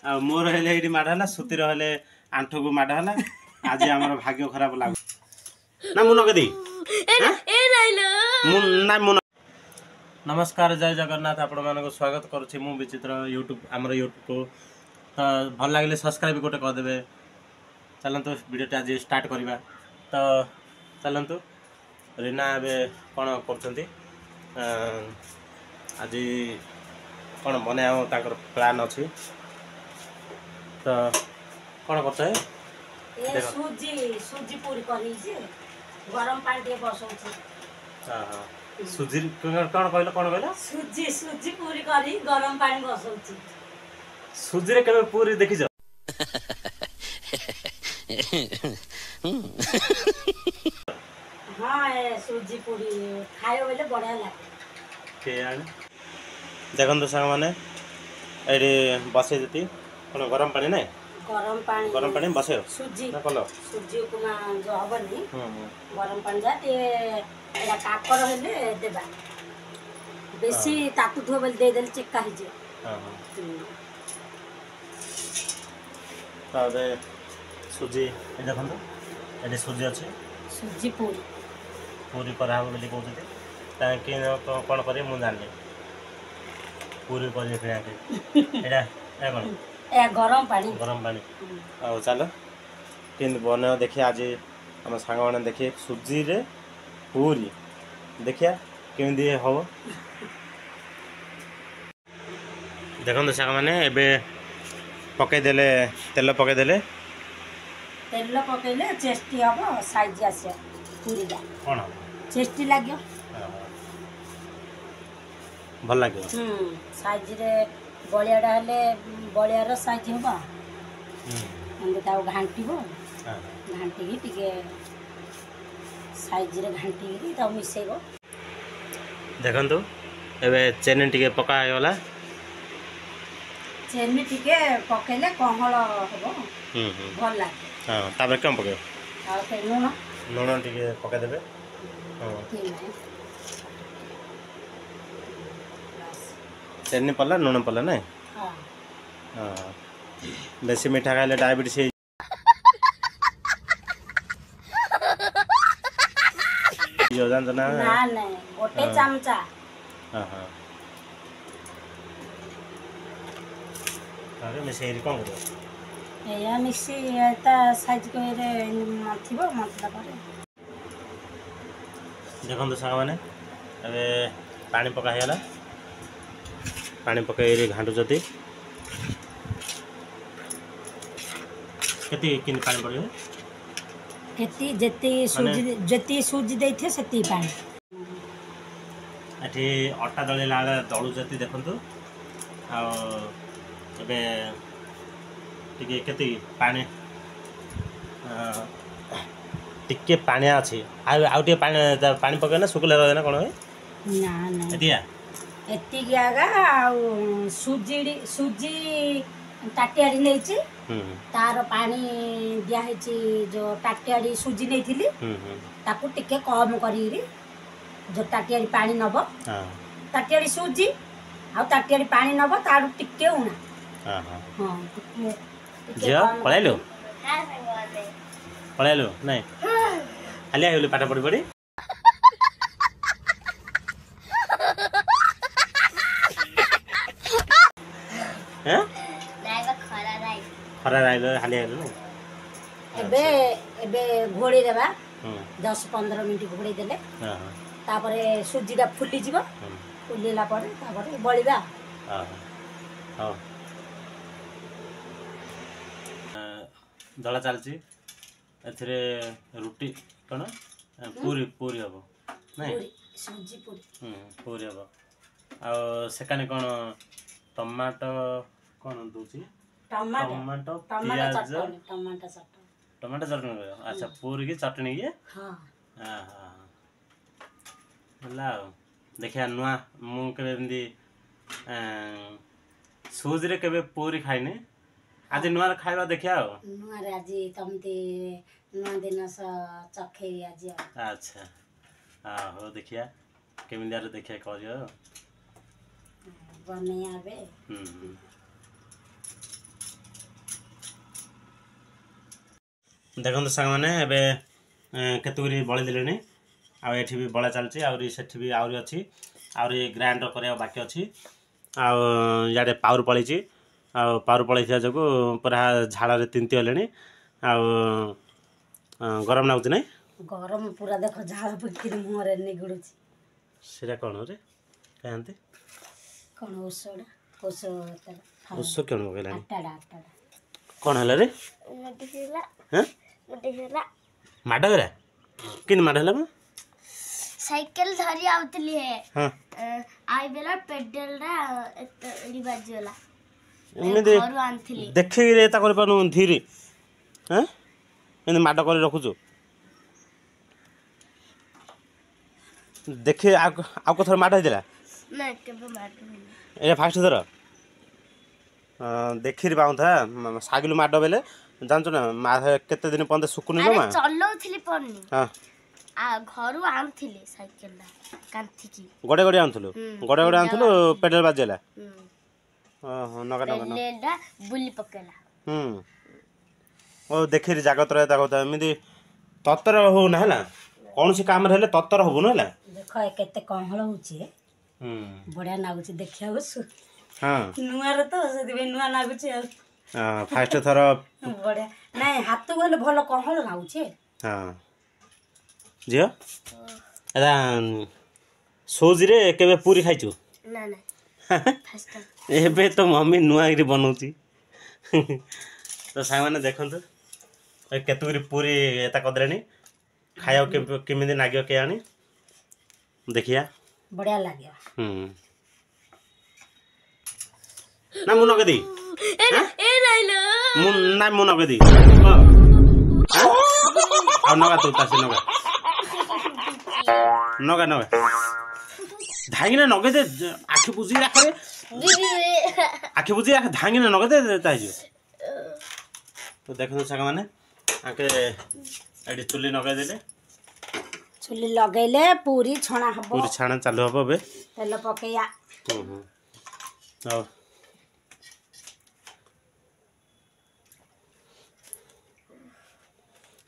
आ मोर हेले एडी माड हला सुती रहले आंठो को माड हला आज हमर भाग्य खराब लागो ना मुनो कदी ए नाइलो मुन ना मुनो। नमस्कार जय जगन्नाथ आपण मानको स्वागत करूछि मु विचित्र यूट्यूब हमर यूट्यूब को तो भल लागले सब्सक्राइब गोटे कर देबे। चलंतु वीडियो आज स्टार्ट करबा तो चलंतु रीना बे कोन करछंती आज कोन बनाओ ताकर प्लान अछि तो कोन करछ ए सूजी पूरी करी जे गरम पानी दे बसौछि। हां हां सूजी कोन कहलो सूजी पूरी करी गरम पानी बसौछि। सूजी रे केबे पूरी देखि जा हां ए सूजी पूरी खायो बेले बढ़िया लागे के आने देखन तो संग माने एडी बसे जति कोन गरम पानी नै गरम पानी बसे सूजी ना कलो सूजी उपमा जो हबनी गरम पानी जाते एला काकर हेले देबा बेसी ताकु धो बेल दे देल चेक काहि जे हां ताबे सूजी ए देखन तो एडी सूजी अछि सूजी पूरी करा हो बोली कहते ताकि कोन करे मु जानले पूरी करे फिर आके एडा ए कोन ए गरम पानी आ चलो किन बने देखिए आज हम सांग माने देखिए सूजी रे पूरी देखिया केमदी हो देखन सांग माने एबे पके देले तेल पकेले चेस्टी हबो साइज आसे पूरी दा कोन चेस्टी लाग्यो भल लाग्यो साइज रे बलियाडा हेले बलियार साइज हबा हम ताऊ घांटीबो घांटी की टिके साइज रे घांटी की ताऊ मिसेबो देखंतु एबे चेनी टिके पका आयोला चेनी टिके पकेले कहळ हबो भल लागे हां ताबे कम पके आ के लूण टिके पका देबे हां चेनी पल्ला लूण पल्ला नै हां हां बेसी मीठा खाइले डायबिटीज यो जान ना ना गोटे चमचा हां हां अरे मिसेरी कोन करो एया मिक्सी एता साइज को रे माथिबो मतला करे देखन तो साग माने अबे पानी पका हेला पानी पकाई घाटू जति केती किन पानी पड़े केती जति सूजी दैथे सेती पानी एठी अट्टा दळे लाळे दळू जति देखंतु आ एबे टिके केती पानी टिके पानी अछि आ टिके पानी पके ना सुकले रहे ना कोन होय ना एतिया एति गयागा सूजी टाटियाड़ी नेछि तार पानी दिया हेछि जो टाटियाड़ी सूजी नेथिली ताकू टिके कम करी जो टाटियाड़ी पानी नबो टाटियाड़ी सूजी आ टाटियाड़ी पानी नबो तार टिके उना हां हां हां जे पळाइलो नै खाली आइले पाटा पड़ी पड़ी हैं खरा राइलो हाली आइलो नै एबे घोड़ी देबा 10-15 मिनिट घोड़ी देले हां तापरे सूजीटा फुली जीवो फुलीला परे तापरे बळिबा हां हां दला चलची एथरे रोटी कोन पूरी हबो नै सूजी पूरी हबो आ सेकाने कोन टमाटो कोन दोची टमाटो प्याज टमाटो चटनी अच्छा पूरी की चटनी के हां हां हां ला देखिया नुआ मु केबे एंदी सूजी रे केबे पूरी खाइने आज नुआ खाइबा देखिया नुआ रे आज तमते नुआ दिन स चखे आज अच्छा हां हो देखिया केमिंदार देखिया करियो बने आबे देखो सांग मैंने केतुरी बड़ी देले आठ भी बड़ा चलती आठ भी आहरी अच्छी आहरी ग्राइंडर करने बाकी अच्छी आड़े पावर पड़ी पावर पड़े जो पूरा झाड़ तिंती गले गरम लगुच ना गरम पूरा देख झाड़ पकड़ मुहर निगुड़ से कौन रे कहते कौन ଔଷଧ ଔଷଧ कौन पकड़ा ଆଟାଟା कौन है रे माड गरा कि माड है साइकिल धरी आउतली है हाँ आई बेला पेडल रा एडी बाजला एमती घरु आनथली देखी रे ता कर पानु धीरे हैं एने माड कर रखुछु देखी आ को थोर माड हैदिला ना केबे मार ए फास्ट थोर देखी रे बाउथा सागिलु माड बेले जानछु ना मा केते दिन पंदे सुकुनी लो मा चलौथली पन्नी हां आ घरु आनथली साइकिल रा कांथी की गडे गडे आनथलु पेडल बाजेला ओहो नगा नगा लेडा बुली पकेला ओ देखि रे जागत रे ता कहता एमिति तत्तर हो ना हला कौन सी काम हेले तत्तर हो ना हला देख केते कहळ होची बढ़िया नागुची देखिया हां नुआर तो से नुआ नागुची फास्ट थर बढ़िया नहीं हाथ गले भलो कहळ नागुची हां जियो एदा सोज रे केबे पूरी खाइछु ना ना फास्ट एबे तो मम्मी नुआगिरी बनाउची तो सांग माने देखंतु ए केतुरी पूरी एता कदरेनी खाया केमिति नागियो के आनी देखिया बढ़िया लागे ना मुन कदी ए नाइलो मुन ना मुन कदी आ नगा तो तासे नगा नगा नगा धांगिना नगे दे आखि बुझी राख रे आखि बुझी राख धांगिना नगे दे ताइजो तो देखो साग माने आके एडी चुली नगे देले चुली लगैले पूरी छणा हबो पूरी छाना चालू हबो बे तेल पकैया औ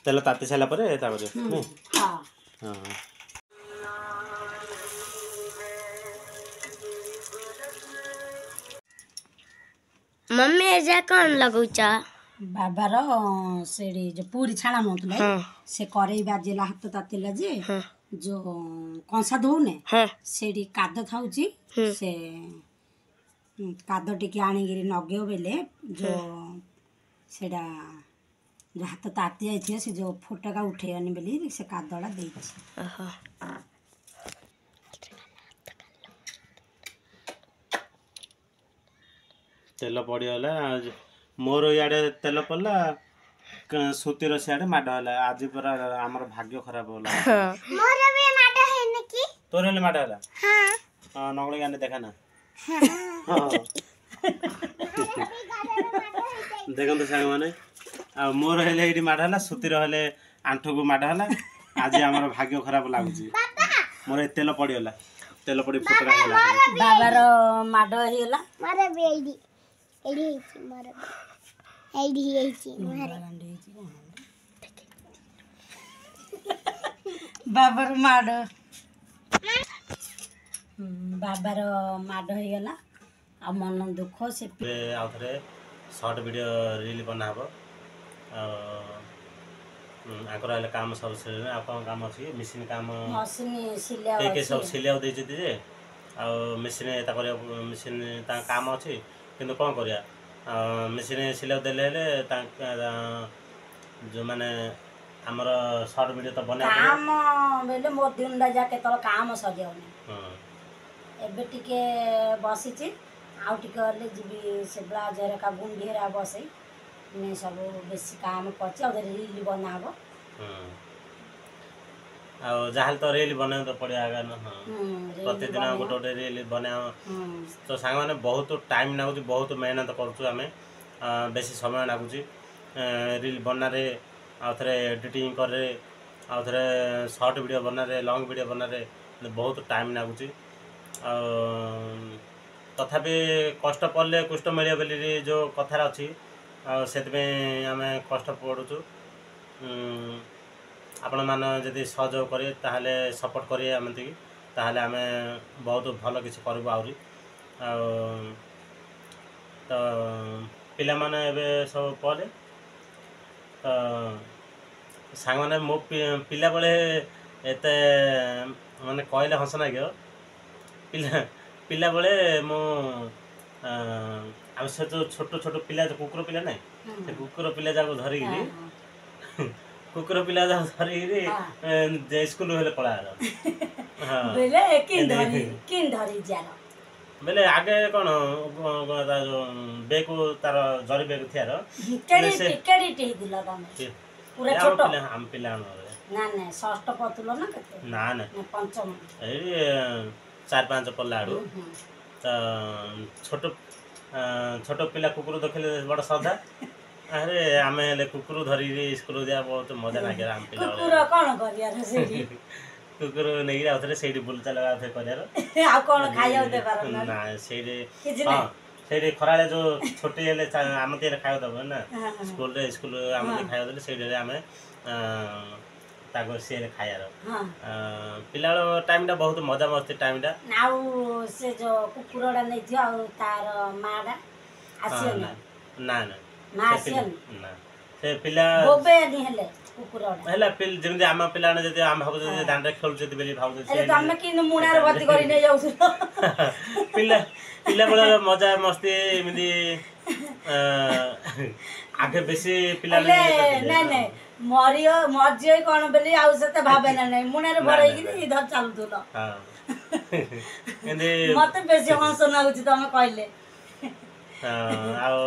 तेल ताती साला परे ताबरे हां हां मम्मी एजा कौन लगौचा बाबार सेड़ी जो पूरी छाणा नथले से करई बाजेला हाथ तातेला जे जो कंसा दौने सेड़ी काद थाउची से काद टिके आनिगिरी नगेओ बेले जो सेडा जो हाथ ताती जाइथिए से जो फोटका उठे आनी बेली से कादड़ा देछि तेल पड़गला मोर इे तेल पड़ला सुतीर सियाड़े माड है आज पूरा आमर भाग्य खराब होला मोर भी माडा है नकी तोर हेले माड है हां नगले गाने देखा ना देखो तो सांग माने आ मोर हेले एडी माड है सुतीर हेले आंठू को माड है आज आमर भाग्य खराब लागुची मोर तेल पड़गला तेल पड़ी फुटरा होला बाबार माड हेला मारे बेडी एडी मारे एडी मारे बाबार माड बाबार माड हेला आ मन दुख से आउ थे शॉर्ट वीडियो रील बनाब आकर हेल्ले काम सब आ कौन काम अच्छी मेसीन काम मशीन सिलिया के सब सिलिया दे जे आ मेसीन मेसीन काम अच्छी किंतु कौन करिया मेसीन सिलिया देले जो माने हमर शॉर्ट वीडियो तो बना काम बेले मोर दिन जाके तो काम सजाउनी एबे टिके बसिछि आउ टिके हले जीबी से ब्लाउजर का गुंढेरा बसै ने सब बेसी काम करछि आ रील बनाबो आ जहाल तो रील बना तो पड़े आगा न प्रतिदिन गोटे गोटे रील बना तो सांग माने बहुत टाइम लागुची बहुत मेहनत करछु आमे बेसी समय लागुची रील बना रे आ थरे एडिटिंग करे आ थरे शॉर्ट वीडियो बना रे लॉन्ग वीडियो बना रे बहुत टाइम लागुची तथापि कष्ट पड़े कुष्ट मिले बोली जो कथार अच्छी से आम कष्ट पड़ुचु ଆପଣ ମାନେ ଯଦି ସହଯୋଗ କରିବେ ତାହେଲେ ସପୋର୍ଟ କରିବେ ଏମିତି ତାହେଲେ ଆମେ ବହୁତ ଭଲ କିଛି କରିବୁ ଆହୁରି। ଆଉ ତ ପିଲାମାନେ ଏବେ ସବୁ ପରେ ତ ସାଙ୍ଗମାନେ ମୋ ପିଲାବେଳେ ଏତେ ମାନେ କହିଲେ ହସ ଲାଗିବ। ପିଲାବେଳେ ମୁଁ ଆମେ ସେ ଯେଉଁ ଛୋଟ ଛୋଟ ପିଲା କୁକୁର ପିଲା ନାହିଁ ସେ କୁକୁର ପିଲା ଯାକୁ ଧରିକିରି କୁକୁର ପିଲା ଯାକୁ ଧରିକିରି ସ୍କୁଲ ହେଲେ ପଳାର। ବେଲେ ଆଗେ କ'ଣ ବେକୁ ତାର ଜରି ବେଗ ଥିଆର ଆମ ପିଲା ନା ନା ଏଇ 4-5 ପଡ଼ିଲା ଆଡ଼ୁ ତ ଛୋଟ ପିଲା କୁକୁର ଦେଖିଲେ ବଡ଼ ଶ୍ରଦ୍ଧା। ଆରେ ଆମେ ହେଲେ କୁକୁର ଧରିକିରି ସ୍କୁଲ ଯିବା ବହୁତ ମଜା ଲାଗେ। ଆମ ପିଲା କୁକୁର ନେଇକିରି ଆଉଥରେ ସେଇଠି ବୁଲି ଚାଲିବା ଆଉଥରେ କରିବାର ନା ସେଇଠି ସେଇଠି ଖରାବେଳେ ଯେଉଁ ଛୁଟି ହେଲେ ଆମ ତିରେ ଖାଇବା ଦେବ ନା ସ୍କୁଲ ଆମ ଖାଇବା ଦେଲେ ସେଇଠି ଆମେ ତାକୁ ସିଏ ଖାଇବାର ପିଲାବେଳ ଟାଇମଟା ବହୁତ ମଜାମସ୍ତି ଟାଇମଟା। ଆଉ ସେ ଯୋଉ କୁକୁରଟା ନେଇଥିବ ଆଉ ତାର ମାଟା ଆସିବନି ନା ନା ମା ଆସିବନି ନା ସେ ପିଲା ବୋବେନି ହେଲେ କୁକୁରଟା ହେଲା ଯେମିତି ଆମ ପିଲାମାନେ ଯଦି ଆମେ ଭାବୁଛୁ ଯେ ଦାଣ୍ଡରେ ଖେଳୁଛନ୍ତି ବୋଲି ଭାବୁଛୁ ତମେ କିନ୍ତୁ ମୁଣାରେ ଭର୍ତ୍ତି କରି ନେଇ ଯାଉଥିଲ। ପିଲାବେଳର ମଜା ମସ୍ତି ଏମିତି ଆଗେ ବେଶୀ ପିଲା ନାଇଁ ମରିଯିବ କ'ଣ ବୋଲି ଆଉ ସେତେ ଭାବେ ନା ନାଇଁ ମୁଣାରେ ଭରେଇକିରି ଧର ଚାଲୁଥିଲ। ମତେ ବେଶୀ ହସ ଲାଗୁଛି ତମେ କହିଲେ। ଆଉ